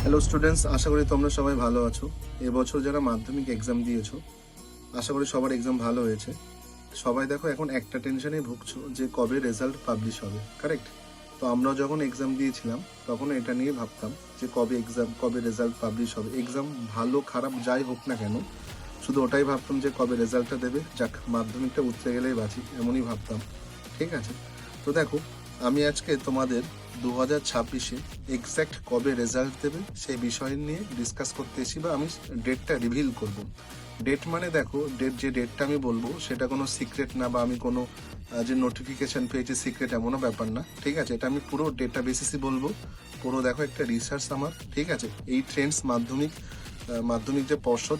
Hello students, আশা করি তোমরা সবাই ভালো আছো। এবছর যারা মাধ্যমিক এক্সাম দিয়েছো, আশা করি সবার এক্সাম ভালো হয়েছে। সবাই দেখো এখন একটা টেনশনে ভুগছো যে কবে রেজাল্ট পাবলিশ হবে, কারেক্ট? তো আমরা যখন এক্সাম দিয়েছিলাম তখন এটা নিয়ে ভাবতাম যে কবে রেজাল্ট পাবলিশ হবে। এক্সাম ভালো খারাপ যাই হোক না কেন, শুধু ওটাই ভাবতাম যে কবে রেজাল্টটা দেবে, যাক মাধ্যমিকটা উঠতে গেলেই বাঁচি, এমনই ভাবতাম। ঠিক আছে, তো দেখো আমি আজকে তোমাদের 2026-এ এক্স্যাক্ট কবে রেজাল্ট দেবে সেই বিষয় নিয়ে ডিসকাস করতে এসেছি, বা আমি ডেটটা রিভিল করব। ডেট মানে দেখো, যে ডেটটা আমি বলবো সেটা কোনো সিক্রেট না, বা আমি কোনো যে নোটিফিকেশন পেয়েছি সিক্রেট এমনও ব্যাপার না। ঠিক আছে, এটা আমি পুরো ডেটা বেসিসই বলবো। পুরো দেখো একটা রিসার্চ আমার, ঠিক আছে? এই ট্রেন্ডস মাধ্যমিক যে পর্ষদ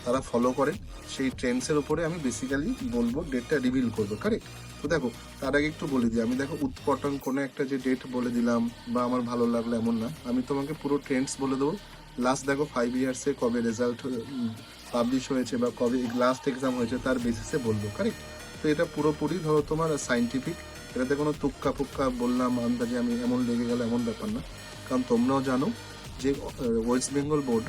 তারা ফলো করে, সেই ট্রেন্ডসের উপরে আমি বেসিক্যালি বলবো, ডেটটা রিভিল করবো, কারেক্ট? তো দেখো তার আগে একটু বলে দিই, আমি দেখো উৎপটন কোনো একটা যে ডেট বলে দিলাম বা আমার ভালো লাগলো এমন না, আমি তোমাকে পুরো ট্রেন্ডস বলে দেবো। লাস্ট দেখো 5 ইয়ার্সে কবে রেজাল্ট পাবলিশ হয়েছে বা কবে লাস্ট এক্সাম হয়েছে তার বেসিসে বলবো, কারেক্ট? তো এটা পুরোপুরি ধরো তোমার সাইন্টিফিক, এটাতে কোনো তুক্কা ফুক্কা বললাম আন্দাজে আমি এমন লেগে গেল এমন ব্যাপার না। কারণ তোমরাও জানো যে ওয়েস্ট বেঙ্গল বোর্ড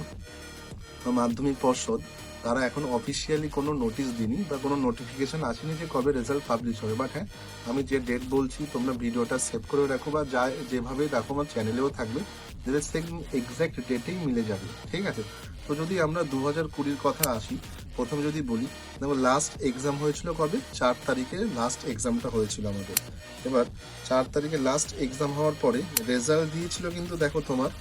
বা মাধ্যমিক পর্ষদ তারা এখন অফিসিয়ালি কোনো নোটিশ দিইনি বা কোনো নোটিফিকেশন আসেনি যে কবে রেজাল্ট পাবলিশ হবে। বাট হ্যাঁ, আমি যে ডেট বলছি তোমরা ভিডিওটা সেভ করে রাখো, বা যা যেভাবে রাখো আমার চ্যানেলেও থাকবে, যেটা সেম এক্স্যাক্ট ডেটেই মিলে যাবে। ঠিক আছে, তো যদি আমরা 2020-র কথা আসি, প্রথম যদি বলি, দেখো লাস্ট এক্সাম হয়েছিল কবে? 4 তারিখে লাস্ট এক্সামটা হয়েছিল আমাদের। এবার 4 তারিখে লাস্ট এক্সাম হওয়ার পরে রেজাল্ট দিয়েছিল কিন্তু দেখো তোমার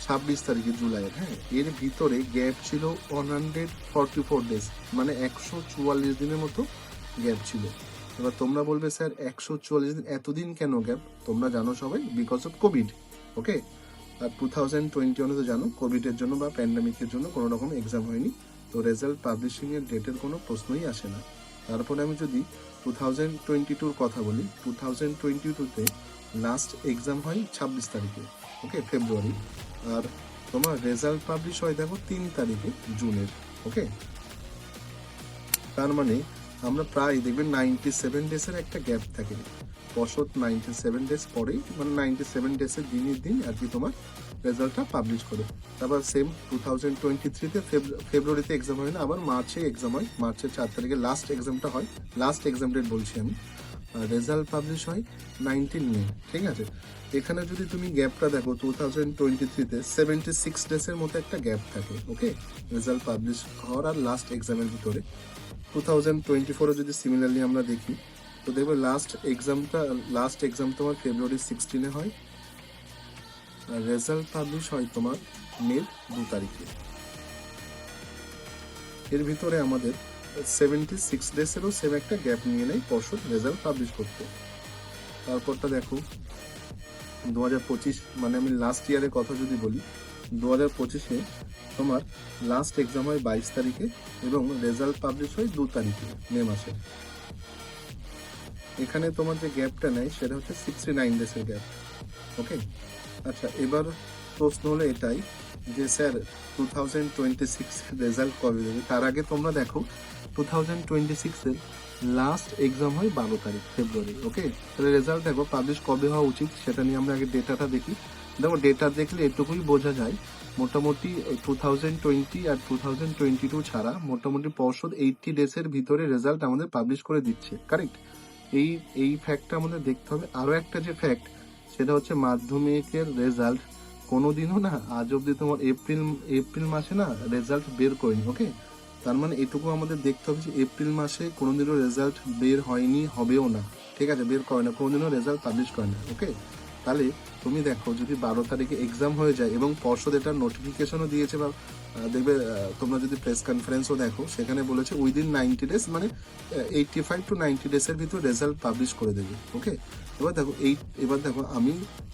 26 তারিখে জুলাইয়ের। হ্যাঁ, এর ভিতরে গ্যাপ ছিল 144 ডেজ, মানে 144 দিনের মতো গ্যাপ ছিল। এবার তোমরা বলবে স্যার 144 দিন, এতদিন কেন গ্যাপ? তোমরা জানো সবাই, বিকজ অফ কোভিড। ওকে, আর 2021 তো জানো কোভিডের জন্য বা প্যান্ডামিকের জন্য কোনো রকম এক্সাম হয়নি, তো রেজাল্ট পাবলিশিং এর ডেটের কোনো প্রশ্নই আসে না। তারপরে আমি যদি 2022-র কথা বলি, 2022-তে লাস্ট এক্সাম হয় 26 তারিখে, ওকে, ফেব্রুয়ারি। আর তোমার রেজাল্ট পাবলিশ হয় দেখো 3 তারিখে জুনের। ওকে, তার মানে আমরা প্রায় দেখবেন 97 ডেজের একটা গ্যাপ থাকে। পর্ষদ 97 ডেজ পরেই, মানে 97 ডেজের দিনের দিন আর কি তোমার রেজাল্টটা পাবলিশ করে। তারপর সেম 2023-তে ফেব্রুয়ারিতে এক্সাম হয় না, আবার মার্চে এক্সাম হয়, মার্চের 4 তারিখে লাস্ট এক্সামটা হয়। লাস্ট এক্সাম ডেট বলছি আমি। রেজাল্ট পাবলিশ হয় 19 মে। ঠিক আছে, এখানে যদি তুমি গ্যাপটা দেখো 2023-তে 76 ডেজের মতো একটা গ্যাপ থাকে। ওকে, রেজাল্ট পাবলিশ হওয়ার আর লাস্ট এক্সামের ভিতরে। 2024-এ যদি সিমিলারলি আমরা দেখি, তো দেখবে লাস্ট এক্সাম তোমার ফেব্রুয়ারি 16-এ হয়, আর রেজাল্ট পাবলিশ হয় তোমার মে 2 তারিখে। এর ভিতরে আমাদের 76 ডেজেরও সেম একটা গ্যাপ নিয়ে নেয় পর্ষদ রেজাল্ট পাবলিশ করতে। তারপরটা দেখো 2025, মানে আমি লাস্ট ইয়ারের কথা যদি বলি, 2025-এ তোমার লাস্ট এক্সাম হয় 22 তারিখে এবং রেজাল্ট পাবলিশ হয় 2 তারিখে মে মাসে। এখানে তোমার যে গ্যাপটা নেয় সেটা হচ্ছে 69 ডেজের গ্যাপ। ওকে, আচ্ছা, এবার প্রশ্ন হলো এটাই যে স্যার 2026 রেজাল্ট কবে দেবে? তার আগে তোমরা দেখো 2026-এর লাস্ট এক্সাম হয় 12 তারিখ ফেব্রুয়ারি। ওকে, তাহলে রেজাল্ট দেখো পাবলিশ কবে হওয়া উচিত সেটা নিয়ে আমরা আগে ডেটাটা দেখি। দেখো ডেটা দেখলে এটুকুই বোঝা যায়, মোটামুটি 2020 আর 2022 ছাড়া মোটামুটি পর্ষদ 80 ডেজের ভিতরে রেজাল্ট আমাদের পাবলিশ করে দিচ্ছে, কারেক্ট? এই ফ্যাক্টটা আমাদের দেখতে হবে। আরও একটা যে ফ্যাক্ট, সেটা হচ্ছে মাধ্যমিকের রেজাল্ট কোনোদিনও না আজ অব্দি তোমার এপ্রিল মাসে না রেজাল্ট বের করেনি। ওকে, তার মানে এটুকু আমাদের দেখতে হবে যে এপ্রিল মাসে কোনোদিনও রেজাল্ট বের হয়নি, হবেও না। ঠিক আছে, বের করে না, কোনোদিনও রেজাল্ট পাবলিশ করে না। ওকে, তাহলে তুমি দেখো যদি 12 তারিখে এক্সাম হয়ে যায় এবং পর্ষদ এটার নোটিফিকেশনও দিয়েছে, বা দেখবে তোমরা যদি প্রেস কনফারেন্সও দেখো, সেখানে বলেছে উইদিন 90 ডেজ, মানে 85 to 90 ডেজের ভিতর রেজাল্ট পাবলিশ করে দেবে। ওকে, এবার দেখো আমি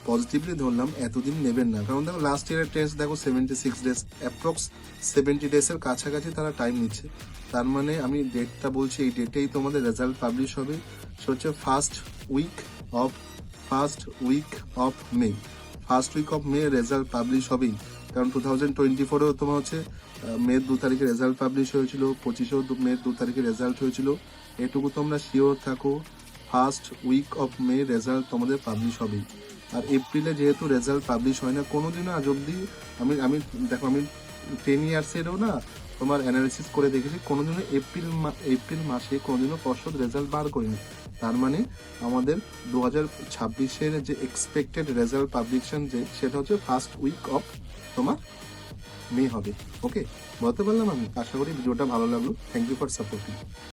পজিটিভলি ধরলাম এতদিন নেবেন না, কারণ দেখো লাস্ট ইয়ারের টেস্ট দেখো 76 ডেজ, অ্যাপ্রক্স 70 ডেজের কাছাকাছি তারা টাইম নিচ্ছে। তার মানে আমি ডেটটা বলছি, এই ডেটেই তোমাদের রেজাল্ট পাবলিশ হবে। সে হচ্ছে first week of May. First week of May result publish হবেই, কারণ 2024-এও তোমার হচ্ছে মে 2 তারিখে রেজাল্ট পাবলিশ হয়েছিল, 25-এও মে 2 তারিখে রেজাল্ট হয়েছিল। এটুকু তোমরা শিওর থাকো, first week of May result তোমাদের পাবলিশ হবেই। আর এপ্রিলে যেহেতু রেজাল্ট পাবলিশ হয় না কোনোদিনও আজ অব্দি, আমি দেখো আমি 10 ইয়ার্সেরও না তোমার অ্যানালিসিস করে দেখেছি, কোনোদিনও এপ্রিল মাসে কোনোদিনও পর্ষদ রেজাল্ট বার করেনি। তার মানে আমাদের 2026-এর যে এক্সপেক্টেড রেজাল্ট পাবলিকেশন যে সেটা হচ্ছে ফার্স্ট উইক অফ তোমার মে হবে। ওকে, বলতে পারলাম আমি? আশা করি ভিডিওটা ভালো লাগলো। Thank you for supporting.